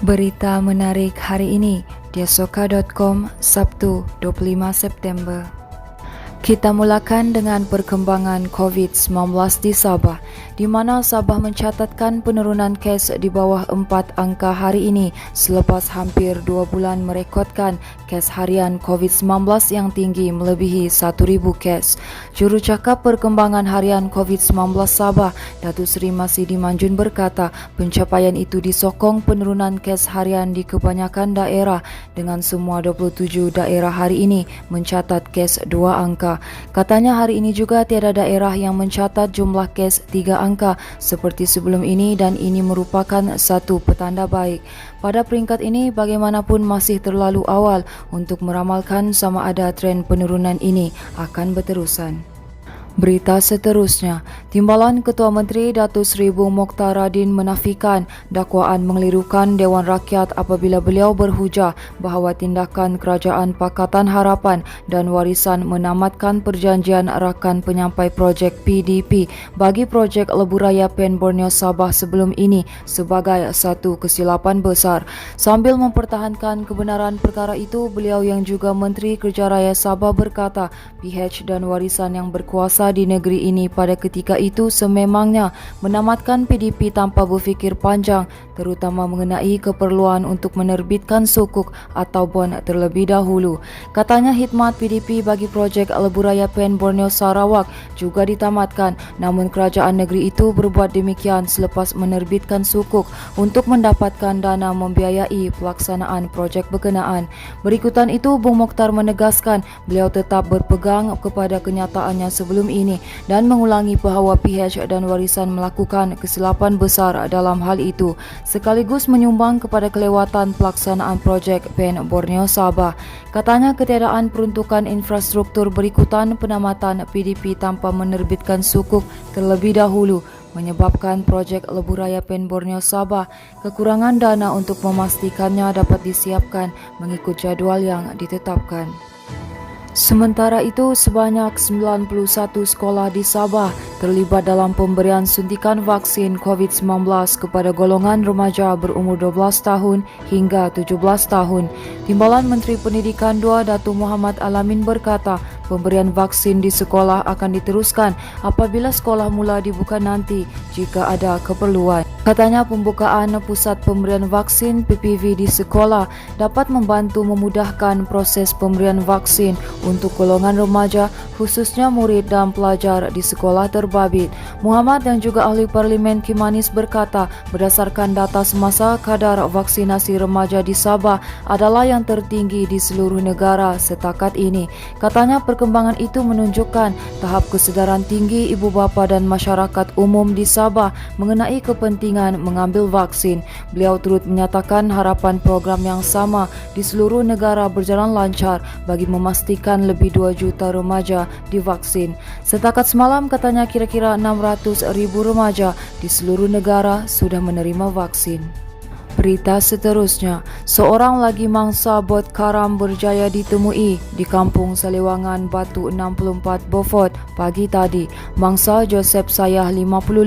Berita menarik hari ini di asoka.com, Sabtu 25 September. Kita mulakan dengan perkembangan COVID-19 di Sabah, di mana Sabah mencatatkan penurunan kes di bawah 4 angka hari ini selepas hampir 2 bulan merekodkan kes harian COVID-19 yang tinggi melebihi 1,000 kes. Jurucakap perkembangan harian COVID-19 Sabah, Datuk Seri Masidi Manjun berkata, pencapaian itu disokong penurunan kes harian di kebanyakan daerah dengan semua 27 daerah hari ini mencatat kes 2 angka. Katanya hari ini juga tiada daerah yang mencatat jumlah kes 3 angka seperti sebelum ini dan ini merupakan satu petanda baik. Pada peringkat ini bagaimanapun masih terlalu awal untuk meramalkan sama ada tren penurunan ini akan berterusan. Berita seterusnya, Timbalan Ketua Menteri Datuk Seri Bung Mokhtar Radin menafikan dakwaan mengelirukan Dewan Rakyat apabila beliau berhujah bahawa tindakan Kerajaan Pakatan Harapan dan Warisan menamatkan perjanjian rakan penyampai projek PDP bagi projek Lebuh Raya Pen Borneo Sabah sebelum ini sebagai satu kesilapan besar. Sambil mempertahankan kebenaran perkara itu, beliau yang juga Menteri Kerja Raya Sabah berkata PH dan warisan yang berkuasa di negeri ini pada ketika itu sememangnya menamatkan PDP tanpa berfikir panjang, terutama mengenai keperluan untuk menerbitkan sukuk atau bond terlebih dahulu. Katanya khidmat PDP bagi projek Lebuh Raya Pen Borneo Sarawak juga ditamatkan, namun kerajaan negeri itu berbuat demikian selepas menerbitkan sukuk untuk mendapatkan dana membiayai pelaksanaan projek berkenaan. Berikutan itu, Bung Mokhtar menegaskan beliau tetap berpegang kepada kenyataannya sebelum ini dan mengulangi bahawa PH dan warisan melakukan kesilapan besar dalam hal itu, sekaligus menyumbang kepada kelewatan pelaksanaan projek Pen Borneo Sabah. Katanya ketiadaan peruntukan infrastruktur berikutan penamatan PDP tanpa menerbitkan sukuk terlebih dahulu menyebabkan projek Lebuh Raya Pen Borneo Sabah kekurangan dana untuk memastikannya dapat disiapkan mengikut jadual yang ditetapkan. Sementara itu, sebanyak 91 sekolah di Sabah terlibat dalam pemberian suntikan vaksin COVID-19 kepada golongan remaja berumur 12 tahun hingga 17 tahun. Timbalan Menteri Pendidikan II Datuk Muhammad Alamin berkata, pemberian vaksin di sekolah akan diteruskan apabila sekolah mula dibuka nanti jika ada keperluan. Katanya pembukaan pusat pemberian vaksin PPV di sekolah dapat membantu memudahkan proses pemberian vaksin untuk golongan remaja, khususnya murid dan pelajar di sekolah terbabit. Muhammad dan juga ahli parlimen Kimanis berkata, berdasarkan data semasa, kadar vaksinasi remaja di Sabah adalah yang tertinggi di seluruh negara setakat ini. Katanya perkembangan itu menunjukkan tahap kesedaran tinggi ibu bapa dan masyarakat umum di Sabah mengenai kepentingan mengambil vaksin. Beliau turut menyatakan harapan program yang sama di seluruh negara berjalan lancar bagi memastikan lebih 2 juta remaja divaksin. Setakat semalam katanya kira-kira 600,000 remaja di seluruh negara sudah menerima vaksin. Berita seterusnya, seorang lagi mangsa bot karam berjaya ditemui di Kampung Salewangan Batu 64 Beaufort pagi tadi. Mangsa Joseph Sayah 55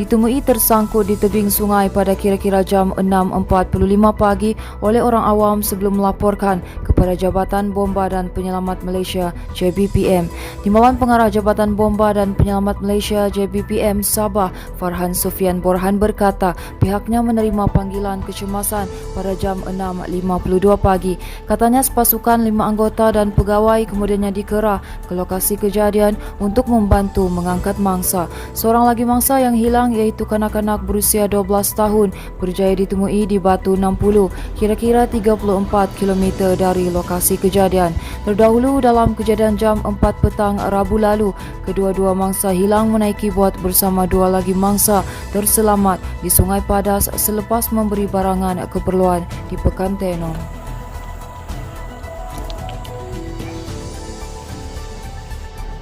ditemui tersangkut di tebing sungai pada kira-kira jam 6.45 pagi oleh orang awam sebelum melaporkan kepada Jabatan Bomba dan Penyelamat Malaysia JBPM. Timbalan Pengarah Jabatan Bomba dan Penyelamat Malaysia JBPM Sabah, Farhan Sufian Borhan berkata pihaknya menerima panggilan kecemasan pada jam 6.52 pagi. Katanya sepasukan 5 anggota dan pegawai kemudiannya dikerah ke lokasi kejadian untuk membantu mengangkat mangsa. Seorang lagi mangsa yang hilang iaitu kanak-kanak berusia 12 tahun berjaya ditemui di Batu 60, kira-kira 34 km dari lokasi kejadian. Terdahulu dalam kejadian jam 4 petang Rabu lalu, kedua-dua mangsa hilang menaiki bot bersama 2 lagi mangsa terselamat di Sungai Padas selepas memberi barangan keperluan di Pekan Tenom.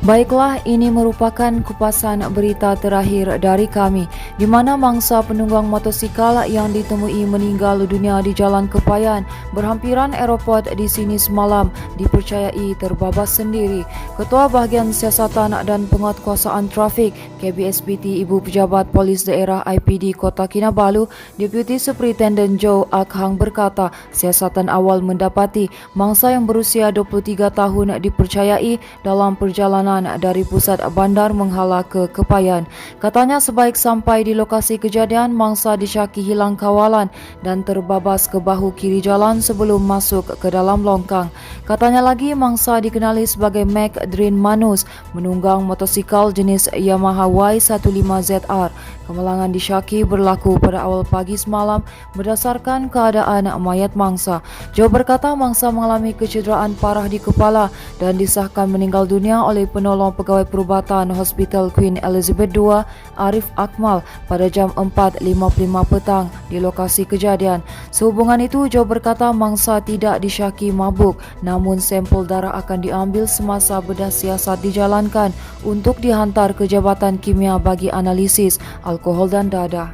Baiklah, ini merupakan kupasan berita terakhir dari kami, di mana mangsa penunggang motosikal yang ditemui meninggal dunia di Jalan Kepayan, berhampiran aeroport di sini semalam, dipercayai terbabas sendiri. Ketua Bahagian Siasatan dan Penguatkuasaan Trafik KBSPT Ibu Pejabat Polis Daerah IPD Kota Kinabalu, Deputi Superintendent Joe Akhang berkata, siasatan awal mendapati mangsa yang berusia 23 tahun dipercayai dalam perjalanan dari pusat bandar menghala ke Kepayan. Katanya sebaik sampai di lokasi kejadian, mangsa disyaki hilang kawalan dan terbabas ke bahu kiri jalan sebelum masuk ke dalam longkang. Katanya lagi mangsa dikenali sebagai Mac Drin Manus, menunggang motosikal jenis Yamaha Y15ZR. Kemalangan disyaki berlaku pada awal pagi semalam berdasarkan keadaan mayat mangsa. Joe berkata mangsa mengalami kecederaan parah di kepala dan disahkan meninggal dunia oleh penolong pegawai perubatan Hospital Queen Elizabeth II, Arif Akmal, pada jam 4.55 petang di lokasi kejadian. Sehubungan itu, Joe berkata mangsa tidak disyaki mabuk, namun sampel darah akan diambil semasa bedah siasat dijalankan untuk dihantar ke Jabatan Kimia bagi analisis alkohol dan darah.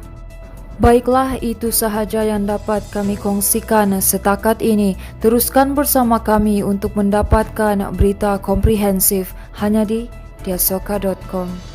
Baiklah, itu sahaja yang dapat kami kongsikan setakat ini. Teruskan bersama kami untuk mendapatkan berita komprehensif hanya di diasoka.com.